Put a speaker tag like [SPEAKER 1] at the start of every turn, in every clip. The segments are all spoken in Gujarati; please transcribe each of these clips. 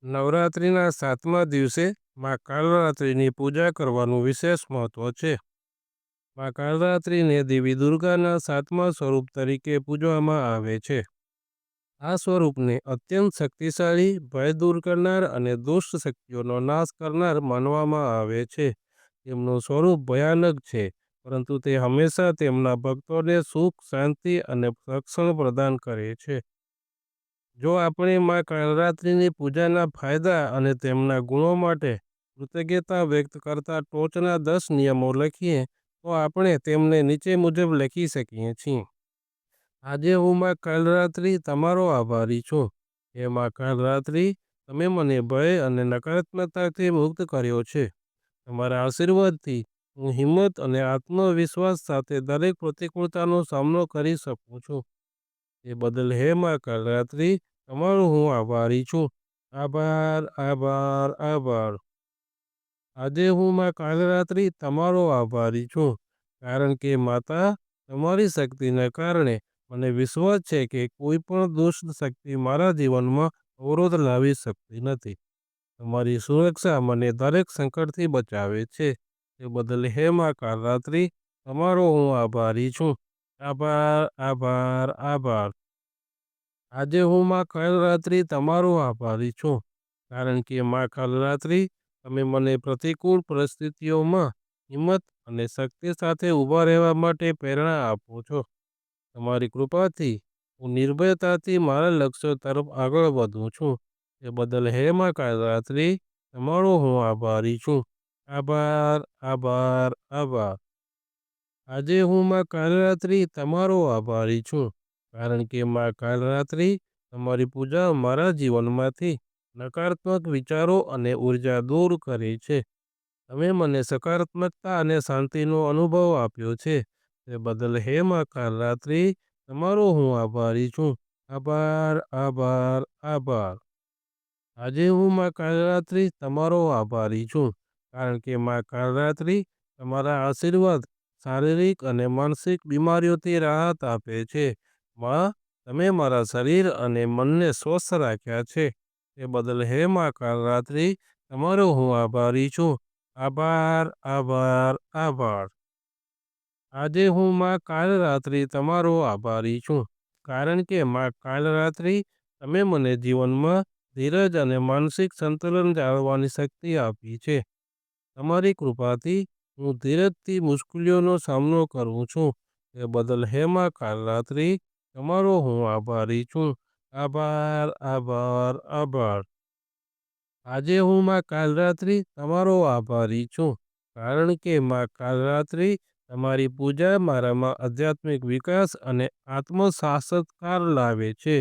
[SPEAKER 1] નવરાત્રિના 7મા દિવસે મા કાલરાત્રિની પૂજા કરવાનું વિશેષ મહત્વ છે. મા કાલરાત્રિને દેવી દુર્ગાના 7મા સ્વરૂપ તરીકે પૂજવામાં આવે છે. આ સ્વરૂપને અત્યંત શક્તિશાળી, ભય દૂર કરનાર અને દુષ્ટ શક્તિઓનો નાશ કરનાર માનવામાં આવે છે. તેમનું સ્વરૂપ ભયાનક છે, પરંતુ તે હંમેશા તેમના ભક્તોને સુખ, શાંતિ અને રક્ષણ પ્રદાન કરે છે. જો આપણે મા કાલરાત્રિની પૂજાના ફાયદા અને તેમના ગુણો માટે કૃતજ્ઞતા વ્યક્ત કરતા ટોચના 10 નિયમો લખીએ, તો આપણે તેમને નીચે મુજબ લખી શકીએ છીએ. આજે હું મા કાલરાત્રિ તમારો આભારી છું. હે મા કાલરાત્રિ, તમે મને ભય અને નકારાત્મકતાથી મુક્ત કર્યો છે. તમારા આશીર્વાદથી હું હિંમત અને આત્મવિશ્વાસ સાથે દરેક પ્રતિકૂળતાનો સામનો કરી શકું છું. તે બદલ હે મા કાલરાત્રિ, તમારો હું આભારી છું. આભાર, આભાર, આભાર. આજે હું મા કાલરાત્રિ તમારો આભારી છું, કારણ કે માતા, તમારી શક્તિને કારણે મને વિશ્વાસ છે કે કોઈ પણ દુષ્ટ શક્તિ મારા જીવનમાં અવરોધ લાવી શકતી નથી. તમારી સુરક્ષા મને દરેક સંકટથી બચાવે છે. તે બદલ હે મા કાલરાત્રિ, તમારો હું આભારી છું. આભાર, આભાર, આભાર. આજે હું મા કાલરાત્રિ તમારો આભારી છું, કારણ કે મા કાલરાત્રિ, તમે મને પ્રતિકૂળ પરિસ્થિતિઓમાં હિંમત અને શક્તિ સાથે ઊભા રહેવા માટે પ્રેરણા આપો છો. તમારી કૃપાથી હું નિર્ભયતાથી મારા લક્ષ્યો તરફ આગળ વધું છું. તે બદલ હે મા કાલરાત્રિ, તમારો હું આભારી છું. આભાર, આભાર, આભાર. આજે હું મા કાલરાત્રિ તમારો આભારી છું, કારણ કે મા કાલરાત્રિ, તમારી પૂજા મારા જીવનમાંથી નકારાત્મક વિચારો અને ઉર્જા દૂર કરે છે. તમે મને સકારાત્મકતા અને શાંતિનો અનુભવ આપ્યો છે. તે બદલ હે મા કાલરાત્રિ, તમારો હું આભારી છું. આભાર, આભાર, આભાર. આજે હું મા કાલરાત્રિ તમારો આભારી છું, કારણ કે મા કાલરાત્રિ, તમારા આશીર્વાદ શારીરિક અને માનસિક બીમારીઓથી રાહત આપે છે. મા, તમે મારા શરીર અને મનને સ્વસ્થ રાખ્યા છે. તે બદલ હે મા કાલરાત્રિ, તમારો હું આભારી છું. આભાર, આભાર, આભાર. આજે હું મા કાલરાત્રિ તમારો આભારી છું, કારણ કે મા કાલરાત્રિ, તમે મને જીવનમાં ધીરજ અને માનસિક સંતુલન જાળવવાની શક્તિ આપી છે. તમારી કૃપાથી હું ધીરજથી મુશ્કેલીઓનો સામનો કરું છું. તે બદલ હે મા કાલરાત્રિ, તમારો હું આભારી છું. આભાર, આભાર, આભાર. આજે હું મા કાલરાત્રિ તમારો આભારી છું, કારણ કે મા કાલરાત્રિ, તમારી પૂજા મારામાં આધ્યાત્મિક વિકાસ અને આત્મસાક્ષાત્કાર લાવે છે.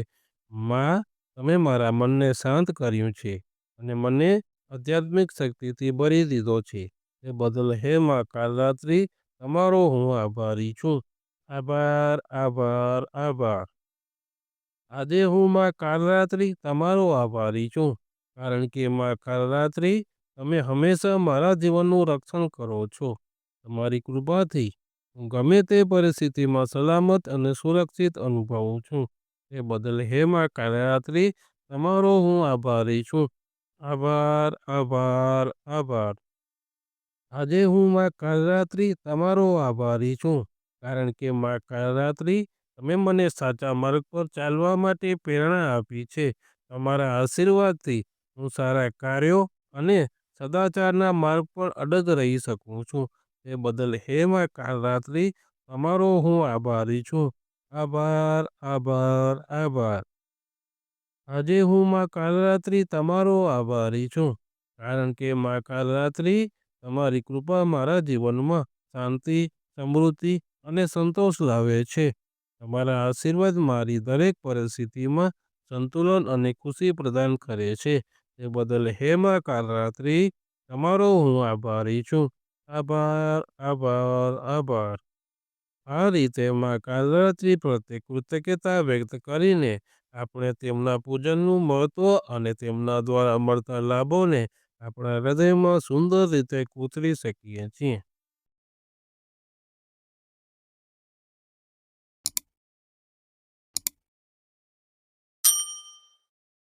[SPEAKER 1] મા, તમે મારા મનને શાંત કર્યું છે અને મને આધ્યાત્મિક શક્તિથી ભરી દીધો છે. તે બદલ હે મા કાલરાત્રિ, તમારો હું આભારી છું. આભાર, આભાર, આભાર. આજે હું મા કાલરાત્રિ તમારો આભારી છું, કારણ કે મા કાલરાત્રિ, તમે હંમેશા મારા જીવનનું રક્ષણ કરો છો. તમારી કૃપાથી હું ગમે તે પરિસ્થિતિમાં સલામત અને સુરક્ષિત અનુભવું છું. તે બદલ હે મા કાલરાત્રિ, તમારો હું આભારી છું. આભાર, આભાર, આભાર. આજે હું મા કાલરાત્રિ તમારો આભારી છું, કારણ કે મા કાલરાત્રિ, તમે મને સાચા માર્ગ પર ચાલવા માટે પ્રેરણા આપી છે. તમારા આશીર્વાદથી હું સારા કાર્યો અને સદાચારના માર્ગ પર અડગ રહી શકું છું. તે બદલ હે મા કાલરાત્રિ, તમારો હું આભારી છું. આભાર, આભાર, આભાર. આજે હું મા કાલરાત્રિ તમારો આભારી છું, કારણ કે મા કાલરાત્રિ, તમારી કૃપા મારા જીવનમાં શાંતિ, સમૃદ્ધિ અને સંતોષ લાવે છે. તમારા આશીર્વાદ મારી દરેક પરિસ્થિતિમાં સંતુલન અને ખુશી પ્રદાન કરે છે. તે બદલ હે મા કાલરાત્રિ, તમારો હું આભારી છું. આભાર, આભાર, આભાર. આ રીતે મા કાલરાત્રિ પ્રત્યે કૃતજ્ઞતા વ્યક્ત કરીને આપણે તેમના પૂજનનું મહત્વ અને તેમના દ્વારા મળતા લાભોને આપણા હૃદયમાં સુંદર રીતે કોતરી શકીએ છીએ.